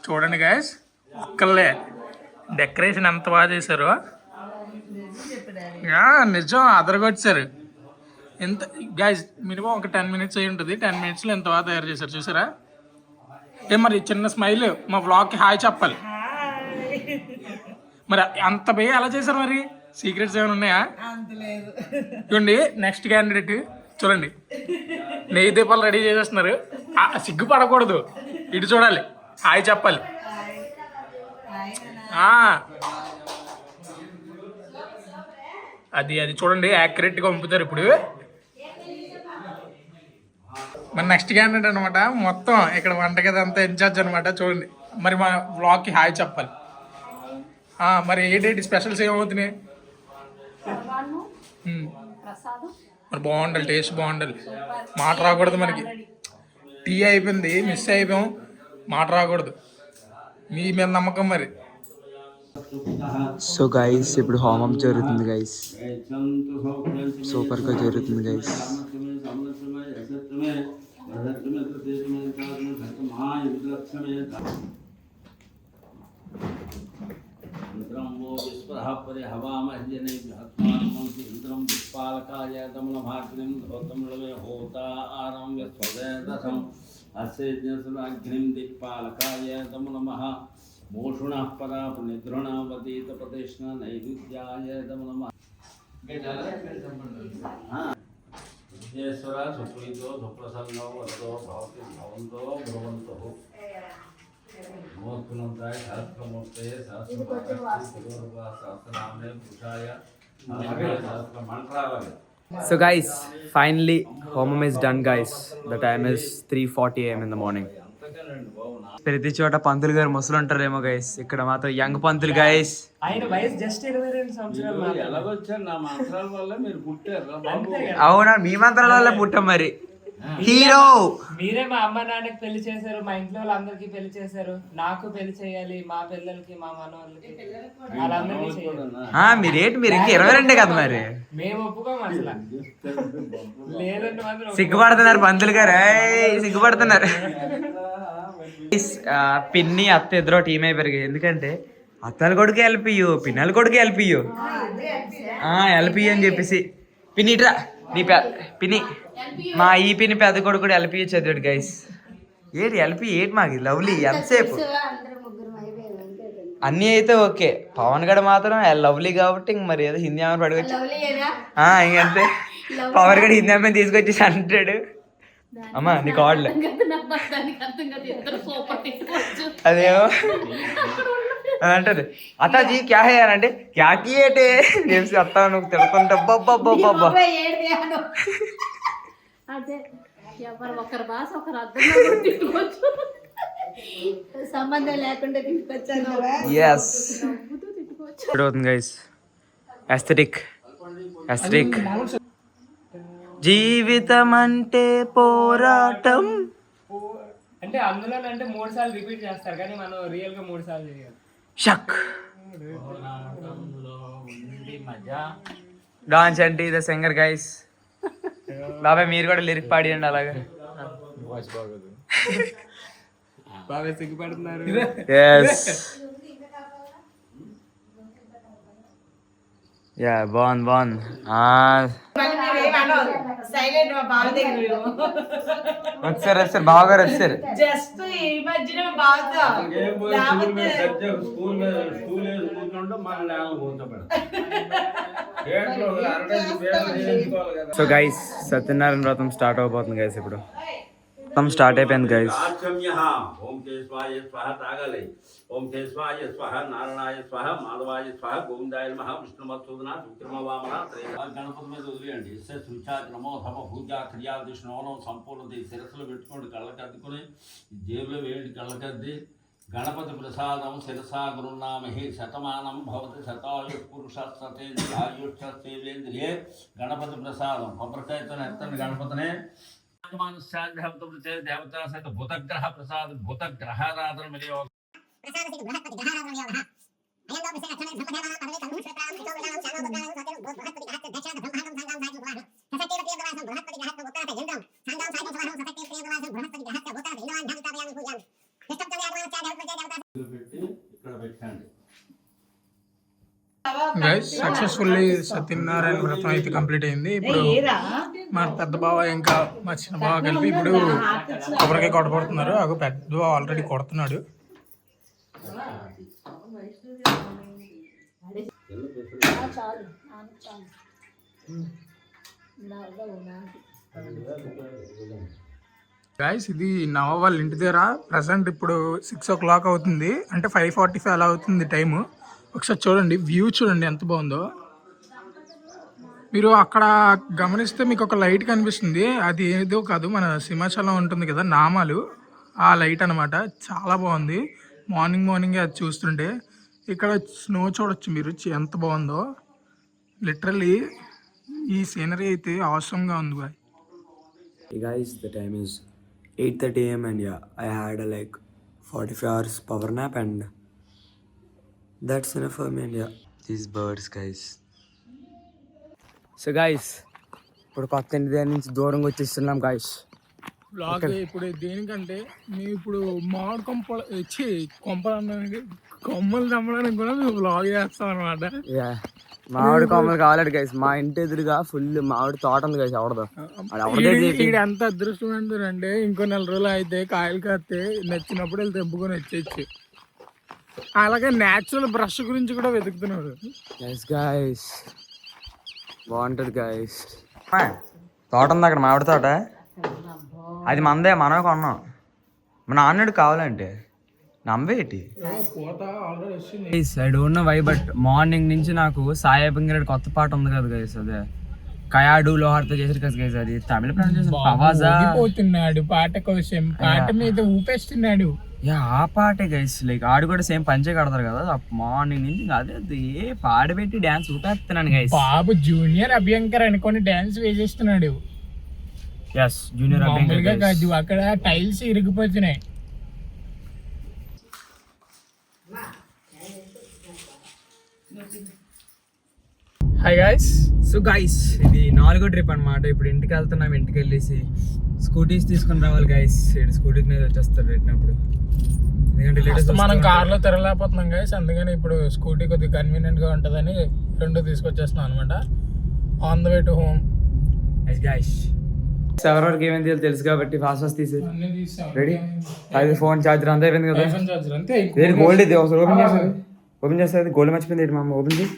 చూడండి గాయస్, ఒక్కళ్ళే డెకరేషన్ ఎంత బాగా చేశారు. నిజం అదరగొచ్చారు. ఎంత గాయస్, మినిమం ఒక 10 minutes అయి ఉంటుంది. 10 minutes ఎంత బాగా తయారు చేశారు చూసారా. మరి చిన్న స్మైల్ మా వ్లాగ్కి హాయ్ చెప్పాలి. మరి అంత భయ ఎలా చేశారు? మరి సీక్రెట్స్ ఏమైనా ఉన్నాయా? చూడండి నెక్స్ట్ క్యాండిడేట్ చూడండి, నెయ్యి దీపాలు రెడీ చేసేస్తున్నారు. సిగ్గుపడకూడదు, ఇటు చూడాలి, హాయ్ చెప్పాలి. అది చూడండి యాక్యురేట్గా పంపుతారు ఇప్పుడు. మరి నెక్స్ట్ క్యాండిడేట్ అనమాట, మొత్తం ఇక్కడ వంటగది అంతా ఇన్ఛార్జ్ అనమాట. చూడండి మరి మా వ్లాగ్కి హాయ్ చెప్పాలి. మరి ఏంటి స్పెషల్స్ ఏమవుతున్నాయి? మరి బాగుండాలి, టేస్ట్ బాగుండాలి, మాట రాకూడదు. మనకి టీ అయిపోయింది, మిస్ అయిపోయాం, మాట రాకూడదు. మీ మీద నమ్మకం. మరి సో గైస్ ఇప్పుడు హోమం జరుగుతుంది గైస్, సూపర్గా జరుగుతుంది గైస్. మోషుణ పరాప నిద్రణావతీత ప్రతిష్ణ నైవేద్యాయ నమః. విఘ్నేశ్వర సుప్రీతో సుప్రసన్నో వరదో భవతి భవంతో భ్రువంతో నమోస్తునంతాయ సహస్రమూర్తే సహస్రనామే పురుషాయ సహస్ర Mantralaya. So guys, finally homam is done guys. The time is 3:40 AM in the morning. ప్రతి చోట పంతులు గారు ముసలు ఉంటారేమో గైస్, ఇక్కడ మాత్రం యంగ్ పంతులు గైస్. ఆయన వయసు జస్ట్ 22 సంవత్సరాలు. ఎలాగొచ్చారు నా మంత్రాల వల్ల మీరు పుట్టారు. అవునా, మీ మంత్రాల వల్ల పుట్టాం. మరి హీరో మీరే మా అమ్మ నాన్నకి పెళ్లి చేశారు, మా ఇంట్లో వాళ్ళందరికీ పెళ్లి చేశారు. నాకు పెళ్లి చేయాలి, మా పిల్లలకి, మా మనవాళ్ళకి, వాళ్ళందరికీ చేయాలి. మీరేంటి, మీరు ఇంకా 22 కదా. మరి మేము ఒప్పుకోము అసలు. లేదంటే మాత్రం సిగ్గుపడుతున్నారు పంతులు గారు, సిగ్గుపడుతున్నారు. పిన్ని అత్త ఇద్దరు టీం అయిపోయారు. ఎందుకంటే అత్తల కొడుకు ఎల్పియు, పిన్నల కొడుకు ఎల్పియు, ఎల్పియు అని చెప్పేసి. పిన్ని ఇట్రా, నీ పిన్ని, మా ఈ పిన్ని పెద్ద కొడుకు కూడా ఎల్పియు చదివాడు గైస్. ఏంటి ఎల్పి ఏంటి మాకు లవ్లీ ఎంతసేపు. అన్నీ అయితే ఓకే, పవన్ గడ మాత్రం లవ్లీ కాబట్టి ఇంక మరి ఏదో హిందీ ఆమె పడుకోవచ్చు. ఇంకంతే, పవన్ గడ హిందీ ఆమె తీసుకొచ్చేసి అంటాడు, అమ్మా నీకు ఆడలే అదేమో అంటది. అత్తాజీ క్యా హే అని అంటే క్యా కియేటే చెప్పి అత్త నువ్వు తిడుతుంటా. బాబ్బా సంబంధం లేకుండా తీసుకొచ్చాను. గైస్ ఎస్థెటిక్ జీవితం అంటే పోరాటం. అంటే అందులో అంటే 3 సార్లు రిపీట్ చేస్తారు, కానీ మనం రియల్ గా 3 సార్లు చేయాలి. షక్ డాన్స్ అంటే ద సింగర్ గైస్. బాబాయ్ మీరు కూడా లిరిక్ పాడియండి అలాగా. బాగా సిగ్గుపడుతున్నారు. బాగుంది. వచ్చారు బావగారు వచ్చారు. జస్ట్ ఈ మధ్యన బాగా సో గైస్ సత్యనారాయణ వ్రతం స్టార్ట్ అవబోతుంది గైస్. ఇప్పుడు స్టార్ట్ అయిపోయింది గైస్. ఓం కేశవాయ స్వాహ తాగలే. ఓం కేశవాయ స్వాహ నారాయణాయ స్వాహ మాధవాయ స్వాహ గోవిందాయ నమః విష్ణుమత్సూదన విక్రమ వామన గణపతి మీద వదిలేయండి. శృచాది నమో ధమ పూజా క్రియాది స్నానం సంపూర్ణది. శిరస్సులో పెట్టుకోండి, కళ్ళకి అద్దుకొని జేబులో వేయండి, కళ్ళకద్ది. గణపతి ప్రసాదం శిరసా గురునామహి శతమానం భవతి శతాయు పురుష సతేంద్రియాయుష్ేంద్రియే. గణపతి ప్రసాదం కొబ్బరికాయతో ఎత్తండి గణపతినే. దేవతా సహిత భూతగ్రహ ప్రసాద్ భూతగ్రహారాధన మిలియో గైస్ సక్సెస్ఫుల్లీ సత్యనారాయణ వ్రతం అయితే కంప్లీట్ అయింది. ఇప్పుడు మా పెద్ద బావ ఇంకా మా చిన్న బావ కలిపి ఇప్పుడు కొబ్బరికాయ కొట్టబడుతున్నారు. అగో పెద్ద బావ ఆల్రెడీ కొడుతున్నాడు. గైస్ ఇది నవ వాళ్ళ ఇంటి దగ్గర ప్రజెంట్ ఇప్పుడు 6 o'clock అవుతుంది, అంటే 5:45 అలా అవుతుంది టైము. ఒకసారి చూడండి, వ్యూ చూడండి ఎంత బాగుందో. మీరు అక్కడ గమనిస్తే మీకు ఒక లైట్ కనిపిస్తుంది, అది ఏదో కాదు మన సింహాచలం ఉంటుంది కదా నామాలు, ఆ లైట్ అనమాట. చాలా బాగుంది. మార్నింగ్ అది చూస్తుంటే ఇక్కడ స్నో చూడొచ్చు మీరు, ఎంత బాగుందో. లిటరల్లీ ఈ సీనరీ అయితే అవసరంగా ఉంది bye. Hey guys, the time is 8:30 AM and yeah, I had a like 45 hours power nap and that's enough for me and yeah. These birds guys. So guys, ఇప్పుడు కొత్త ఇంటి దగ్గర నుంచి దూరంగా వచ్చేస్తున్నాం guys. బ్లాగ్ ఇప్పుడు దేనికంటే మేము ఇప్పుడు మామిడి కొమ్మలు తమ్మడానికి కూడా మేము బ్లాగ్ చేస్తాం అనమాట. మామిడి కొమ్మలు కావాలంటే గైస్, మా ఇంటి ఎదురుగా ఫుల్ మామిడి తోట ఉంది గైస్. ఎవడదో ఎంత అదృష్టం అంటే ఇంకో 4 రోజులు అయితే కాయలు కాస్తే నచ్చినప్పుడు వెళ్ళి తెంపుకొని వచ్చేయచ్చు. అలాగే న్యాచురల్ బ్రష్ గురించి కూడా వెతుకుతున్నారు గైస్. బాగుంటది గైస్. తోట ఉంది అక్కడ, మామిడి తోట. అది మనదే, మనమే కొన్నాం. మన నాన్నడు కావాలంటే నమ్మేటి. I don't know why but morning నుంచి నాకు సాయి అభింగరెడ్డి కొత్త పాట ఉంది కదా గైస్, అదే కయాడు లోహార్తో చేసారు కదా గైస్. అది తమిళ పోతున్నాడు పాట కోసం, పాట మీద ఊపేస్తున్నాడు. ఆ పాటే గైస్. లైక్ ఆడు కూడా సేమ్ పంచే కడతారు కదా మార్నింగ్ నుంచి. అదే ఏ పాడబెట్టి డాన్స్ ఊపేస్తున్నాను గైస్. బాబు జూనియర్ అభ్యంకర్ అనుకొని డాన్స్ వేసేస్తున్నాడు. ఎస్, జూనియర్ అభ్యంకర్ కాదు, అక్కడ టైల్స్ ఇరిగిపోతున్నాయి. Hi guys. సో గైస్, ఇది 4వ ట్రిప్ అనమాట. ఇప్పుడు ఇంటికి వెళ్తున్నాం. ఇంటికి వెళ్ళేసి స్కూటీస్ తీసుకుని రావాలి గైస్. స్కూటీస్ మీద వచ్చేస్తారు పెట్టినప్పుడు, ఎందుకంటే మనం కార్లో తిరగలేకపోతున్నాం గైస్. అందుకని ఇప్పుడు స్కూటీ కొద్దిగా కన్వీనియంట్ గా ఉంటుందని 2 తీసుకొచ్చేస్తున్నాం అనమాట. On the way to home guys. ఎవరెవరికి ఏమైంది తెలుసు కాబట్టి ఫాస్ట్ తీసి రెడీ. అది ఫోన్ చార్జర్ అంతా అయిపోయింది కదా. గోల్డ్ ఇది ఒకసారి ఓపెన్ చేస్తుంది. గోల్డ్ మర్చిపోయింది మా అమ్మ. ఓపెన్ చేసి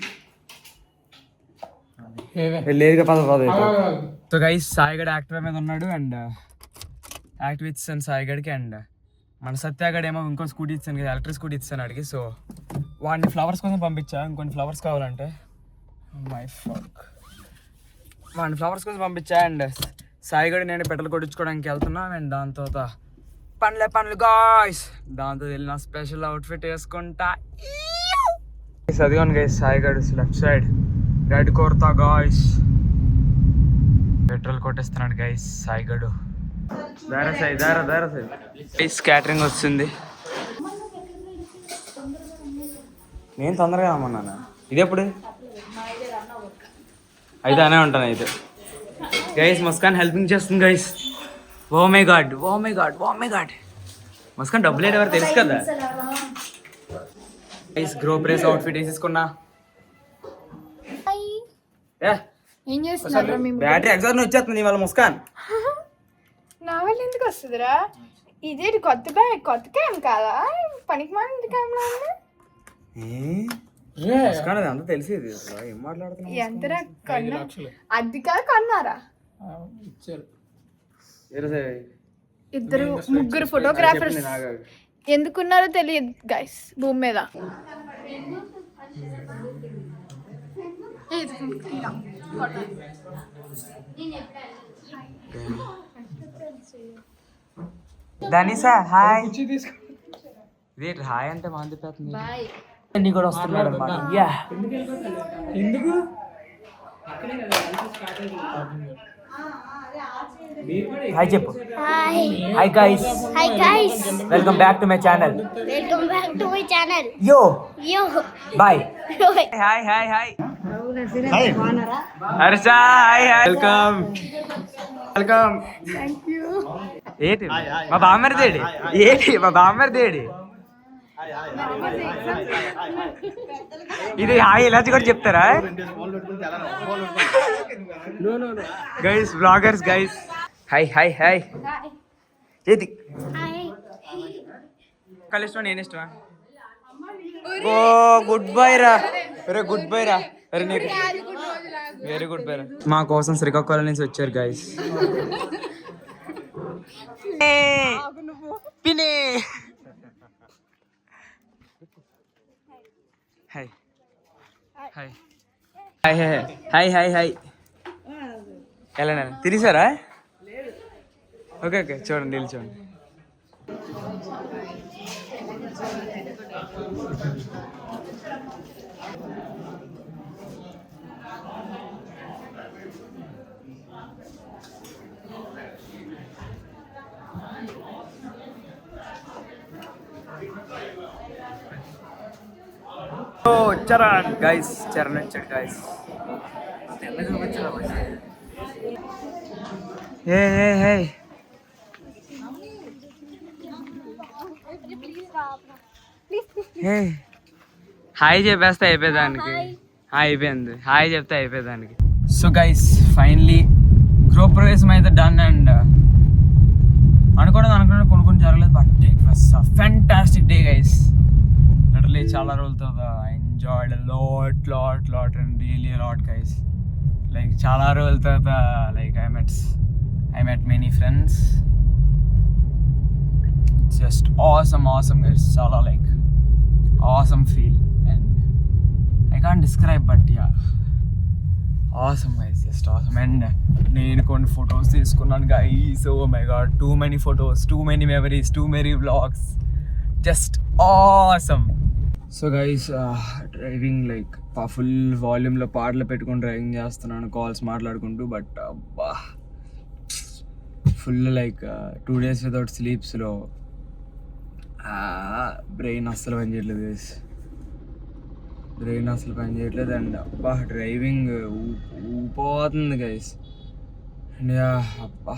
లేదుగా పద. సో గైస్, సాయిగడ్ యాక్టివ్ మీద ఉన్నాడు అండ్ యాక్టివ్ ఇచ్చాను సాయిగడ్కి. అండ్ మన సత్యాగడ్ ఏమో ఇంకో స్కూటీ ఇచ్చాను కదా, ఎలక్ట్రిక్ స్కూటీ ఇచ్చాను అడిగి. సో వాడిని ఫ్లవర్స్ కోసం పంపించా. ఇంకొన్ని ఫ్లవర్స్ కావాలంటే మై ఫక్ వాడిని ఫ్లవర్స్ కోసం పంపించా. అండ్ సాయిగడ్ నేను పెట్రోల్ కొట్టించుకోవడానికి వెళ్తున్నాను. అండ్ దాంతో పండ్లు గాయ్స్, దాంతో వెళ్ళిన స్పెషల్ అవుట్ఫిట్ వేసుకుంటా. అదిగోండి గైస్, సాయిగడ్ left side red kurta guys. Petrol కొట్టేస్తున్నాడు గైస్ సాయిగడు. గైస్ క్యాటరింగ్ వస్తుంది. నేను తొందరగా రమ్మన్నాను. ఇది ఎప్పుడు అయితే అనే ఉంటాను అయితే. గైస్ ముస్కాన్ హెల్పింగ్ చేస్తుంది guys. Oh my god. Muskan డబ్బులు ఎవరు తెలుసు కదా గైస్. గ్రూప్ రేస్ అవుట్ఫిట్ వేసేసుకున్నా. ఏం చేస్తున్నారు? బ్యాటరీ ఎగ్జామ్ వచ్చేస్తుంది ఇవాళ ముస్కాన్. నా వల్ల ఎందుకు వస్తుందిరా? ఇదేంటి కొత్త క్యామ్ కాదా? పనికి మాలిన క్యామ్లా ఉంది. ముస్కాన్ అది అంతా తెలిసేది. ఏం మాట్లాడుతున్నా? ఎంతరా కొన్నా? అది కాదు కొన్నారా? ముగ్గురు ఫోటోగ్రాఫర్స్ ఎందుకున్నారో తెలియదు గైస్ భూమి మీద. దానిసా హాయ్. ఇది హాయ్ అంటే మాంది నీ కూడా వస్తున్నాడు అనమాట. ఎందుకు హాయ్ చెప్పు. Hi guys. Welcome back to my channel. Yo boy. Hi Harsha. Hi welcome. ఏంటి మా బామ్మర్దేడి? ఇది హాయ్ ఎలా కూడా చెప్తారా guys bloggers guys hi hi hi ఏది కల్ ఇష్టమా నేను ఇష్టమా ఓ గుడ్ బై రా గుడ్ బై రా వెరీ గుడ్ బై రా మా కోసం శ్రీకాకుళం నుంచి వచ్చారు గైస్ పినే hi hi hi hi hi hi ఎలా తిరిసారా ఓకే ఓకే చూడండి వెళ్ళి చూడండి చరణ్ గైస్ చరణ్ వచ్చాడు గైస్ హే హే హే హే హాయ్ చెప్పేస్తే అయిపోయేదానికి అయిపోయింది హాయ్ చెప్తే అయిపోయేదానికి సో గైస్ ఫైనలీ గృహప్రవేశం అయితే డన్ అండ్ అనుకున్నది కొన్ని జరగలేదు but it was a fantastic day guys literally చాలా రోజుల తర్వాత I enjoyed lot and really lot guys like చాలా రోజుల తర్వాత like I met many friends just awesome guys చాలా like awesome feel and I can't describe but ya awesome guys just awesome and నేను కొన్ని photos తీసుకున్నాను guys oh my god too many photos too many memories too many vlogs just awesome so guys driving like full వాల్యూమ్లో పాటలు పెట్టుకొని driving చేస్తున్నాను calls మాట్లాడుకుంటూ but అబ్బా full like 2 days without స్లీప్స్లో బ్రెయిన్ అస్సలు పనిచేయట్లేదు గైస్ అండ్ అబ్బా డ్రైవింగ్ ఊపోతుంది గైస్ అండ్ అబ్బా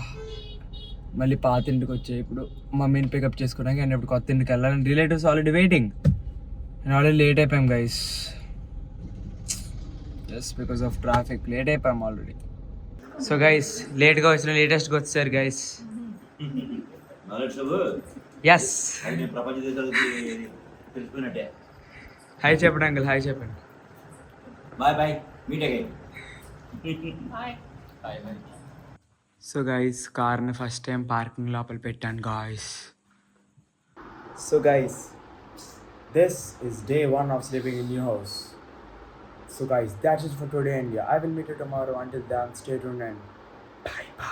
మళ్ళీ పాత ఇంటికి వచ్చే ఇప్పుడు మమ్మీని పికప్ చేసుకోవడానికి అండ్ ఇప్పుడు కొత్త ఇంటికి వెళ్ళాలని relatives already waiting and already late అయిపోయాం guys just because of traffic late అయిపోయాం ఆల్రెడీ సో గైస్ లేట్గా వచ్చిన లేటెస్ట్గా వచ్చారు గైస్ ఎస్ ప్రపంచ దేశాలకి తెలిసిపోయినట్టే హాయ్ చెప్పండి అంకుల్ హాయ్ చెప్పండి bye meet again so guys కార్ని ఫస్ట్ టైం పార్కింగ్ లోపల పెట్టాను guys so guys this is day 1 of sleeping in new house. So guys, that's it for today and yeah, I will meet you tomorrow. Until then, stay tuned and bye.